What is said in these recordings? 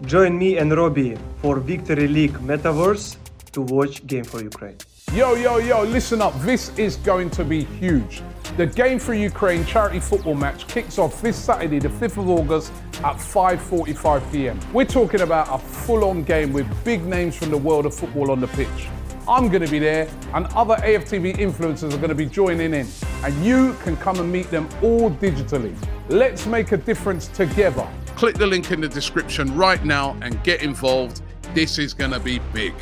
Join me and Robbie for Victory League Metaverse to watch Game for Ukraine. Yo, listen up. This is going to be huge. The Game for Ukraine charity football match kicks off this Saturday, the 5th of August at 5:45 p.m. We're talking about a full-on game with big names from the world of football on the pitch. I'm going to be there, and other AFTV influencers are going to be joining in, and you can come and meet them all digitally. Let's make a difference together. Click the link in the description right now and get involved. This is going to be big.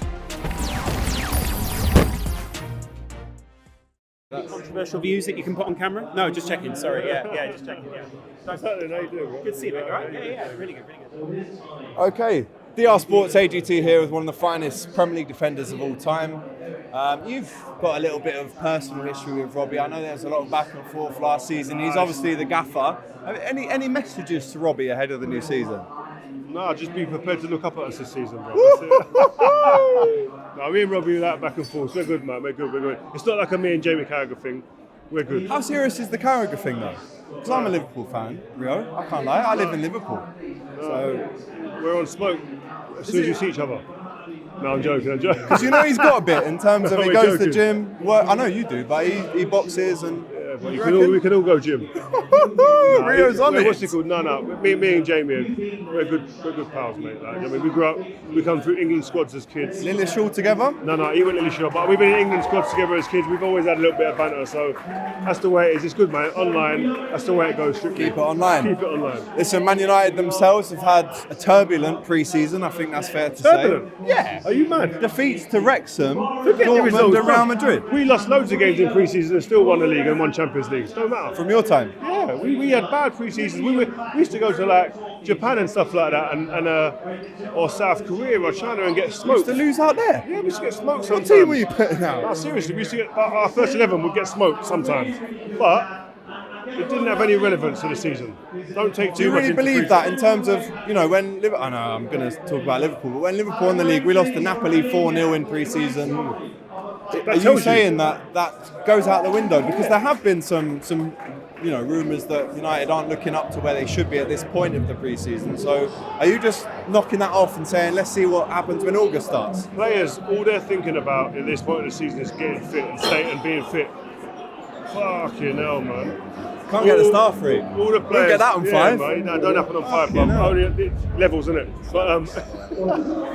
Controversial views that you can put on camera? No, just checking. Sorry. Yeah, just checking. Yeah. How you doing? Good to see you, mate. All right? Yeah. Really good. Okay, DR Sports AGT here with one of the finest Premier League defenders of all time. You've got a little bit of personal history with Robbie. I know there's a lot of back and forth last season. He's obviously the gaffer. Any messages to Robbie ahead of the new season? No, just be prepared to look up at us this season, bro. No, me and Robbie are that back and forth. We're good, man. We're good. It's not like a me and Jamie Carragher thing. We're good. How serious is the Carragher thing, though? Because I'm a Liverpool fan, Rio. I can't lie. I live in Liverpool. So we're on smoke as soon as you see each other. No, I'm joking. Because you know he's got a bit in terms of he We're goes to joking. the gym. Well, I know you do, but he boxes and. But we can all go gym. Rio's on it. What's it called? No. Me and Jamie, we're good pals, mate. Like, I mean, we grew up, we come through England squads as kids. Lily Shaw together? No, he went Lily Shaw, but we've been in England squads together as kids. We've always had a little bit of banter, so that's the way it is. It's good, man. Online, that's the way it goes. Strictly. Keep it online. Keep it online. Listen, Man United themselves have had a turbulent pre-season. I think that's fair to Turbulent? say. Yeah. Are you mad? Defeats to Wrexham, Forget the Dortmund results, and Real bro. Madrid. We lost loads of games in pre-season and still won the league and won Champions League. Don't matter. From your time? Yeah, we had bad pre-seasons. We used to go to like Japan and stuff like that, and or South Korea or China and get Used smoked. to lose out there. Yeah, we used to get smoked What sometimes. team were you putting out? No, seriously, we used to get our first 11 would get smoked sometimes, but it didn't have any relevance to the season. Don't take too Do you much really into believe pre-season. that in terms of, when Liverpool, I know I'm going to talk about Liverpool, but when Liverpool won the league, we lost to Napoli 4-0 in pre-season. Are you tells you. saying that goes out the window? Because there have been some rumours that United aren't looking up to where they should be at this point of the pre-season. So are you just knocking that off and saying, let's see what happens when August starts? Players, all they're thinking about at this point of the season is getting fit and being fit. Fucking hell, man. Can't get the staff rate. All the players. get that on yeah, 5. Man, no, don't happen on 5, Fucking but hell. only at levels, isn't it? But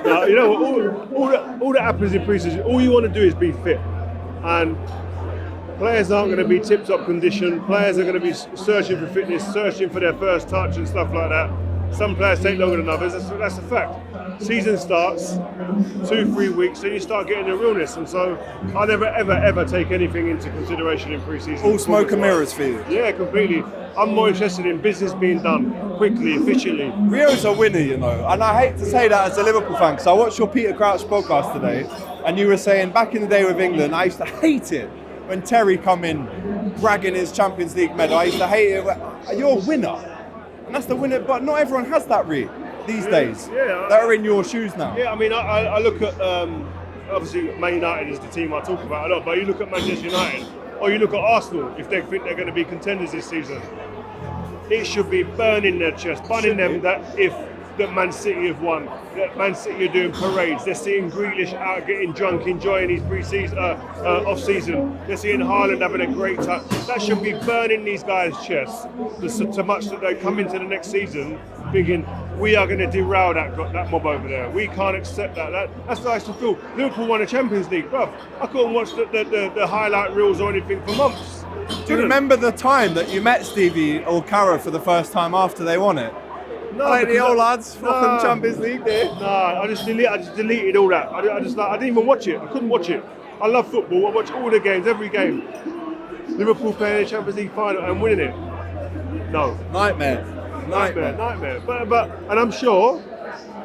no, you know what? All that happens in pre-season. All you want to do is be fit, and players aren't going to be tip-top condition. Players are going to be searching for fitness, searching for their first touch and stuff like that. Some players take longer than others. That's a fact. Season starts 2-3 weeks, then you start getting the realness, and so I never ever take anything into consideration in pre-season. All smoke and mirrors for you. Yeah, completely. I'm more interested in business being done quickly, efficiently. Rio's a winner, and I hate to say that as a Liverpool fan, because I watched your Peter Crouch podcast today, and you were saying back in the day with England, I used to hate it when Terry come in bragging his Champions League medal. I used to hate it. You're a winner, and that's the winner. But not everyone has that these days. Yeah. That are in your shoes now. Yeah, I mean, I look at, obviously Man United is the team I talk about a lot, but you look at Manchester United, or you look at Arsenal, if they think they're going to be contenders this season, it should be burning their chest, burning them that Man City have won, that Man City are doing parades, they're seeing Grealish out getting drunk, enjoying his pre-season, off-season, they're seeing Haaland having a great time. That should be burning these guys' chests so much that they come into the next season thinking, we are going to derail that mob over there. We can't accept that. That's what I used to feel. Liverpool won a Champions League, bruv. I couldn't watch the highlight reels or anything for months. Do you remember the time that you met Stevie or Carragher for the first time after they won it? No, Like the because old lads from Champions League there. No, I just deleted all that. I didn't even watch it. I couldn't watch it. I love football. I watch all the games, every game. Liverpool playing the Champions League final and winning it. No. Nightmare. But and I'm sure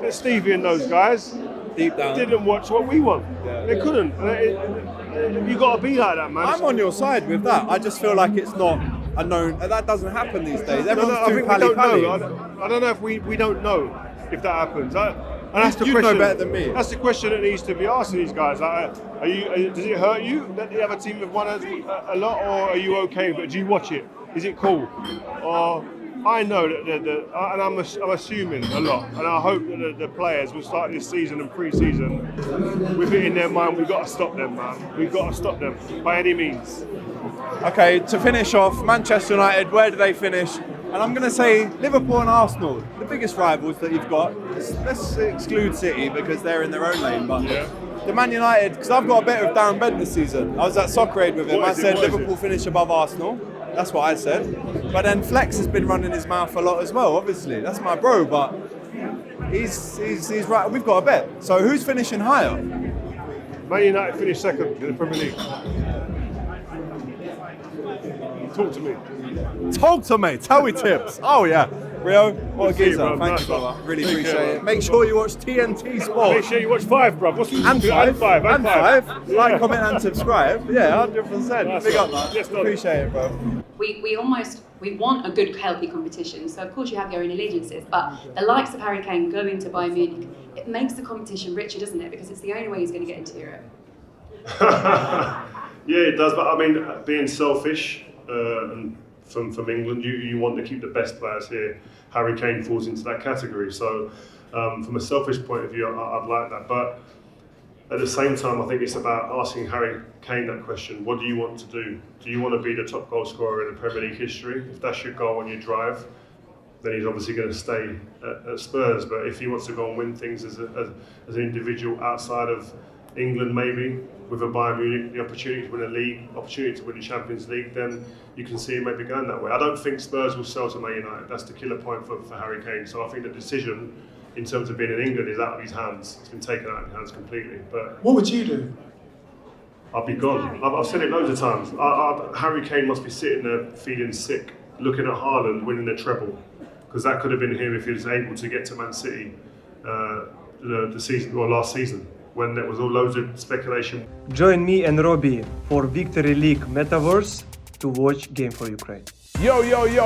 that Stevie and those guys Deep down. didn't watch what we won. Yeah. They couldn't. You got to be like that, man. I'm on your side with that. I just feel like it's not a known. That doesn't happen these days. Everyone's I too think we don't pally-pally. know. I don't know if we don't know if that happens. And that's the You'd know question. better than me. That's the question that needs to be asked to these guys. Like, does it hurt you that the other team have won a lot, or are you okay? But do you watch it? Is it cool? Or I know that and I'm assuming a lot, and I hope that the players will start this season and pre-season with it in their mind. We've got to stop them, man. We've got to stop them by any means. Okay, to finish off, Manchester United, where do they finish? And I'm going to say Liverpool and Arsenal, the biggest rivals that you've got. Let's exclude City because they're in their own lane. But the Man United, because I've got a bit of Darren Bent this season. I was at Soccer Aid with him. I said Liverpool finish above Arsenal. That's what I said. But then Flex has been running his mouth a lot as well, obviously. That's my bro, but he's right. We've got a bet. So who's finishing higher? Man United finished second in the Premier League. Talk to me. Talk to me. Tell me tips. Oh, yeah. Rio, what a See you, geezer. bro. Thank Nice you, brother. one. Really Take appreciate care, it. Make sure you watch TNT Sport. Make sure you watch 5, bro. What's And five. Like, comment, and subscribe. Yeah, 100%. Nice Big one. up, man. Yes, done. Appreciate it, bro. We want a good, healthy competition. So of course you have your own allegiances, but the likes of Harry Kane going to Bayern Munich, it makes the competition richer, doesn't it? Because it's the only way he's going to get into Europe. Yeah, it does. But I mean, being selfish and from England, you want to keep the best players here. Harry Kane falls into that category. So from a selfish point of view, I'd like that. But at the same time, I think it's about asking Harry Kane that question. What do you want to do? Do you want to be the top goal scorer in the Premier League history? If that's your goal and your drive, then he's obviously going to stay at Spurs. But if he wants to go and win things as an individual outside of England, maybe with a Bayern Munich, the opportunity to win a league, opportunity to win the Champions League, then you can see him maybe going that way. I don't think Spurs will sell to Man United. That's the killer point for Harry Kane. So I think the decision in terms of being in England is out of his hands. It's been taken out of his hands completely. But what would you do? I'd be gone. I've said it loads of times. Harry Kane must be sitting there feeling sick, looking at Haaland winning the treble, because that could have been him if he was able to get to Man City the season or last season, when there was all loads of speculation. Join me and Robbie for Victory League Metaverse to watch Game for Ukraine. Yo,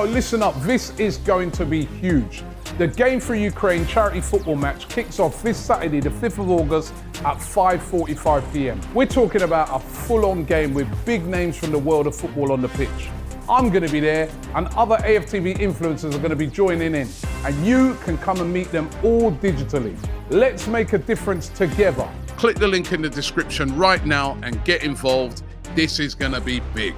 listen up. This is going to be huge. The Game for Ukraine charity football match kicks off this Saturday, the 5th of August at 5:45 p.m. We're talking about a full-on game with big names from the world of football on the pitch. I'm going to be there, and other AFTV influencers are going to be joining in, and you can come and meet them all digitally. Let's make a difference together. Click the link in the description right now and get involved. This is going to be big.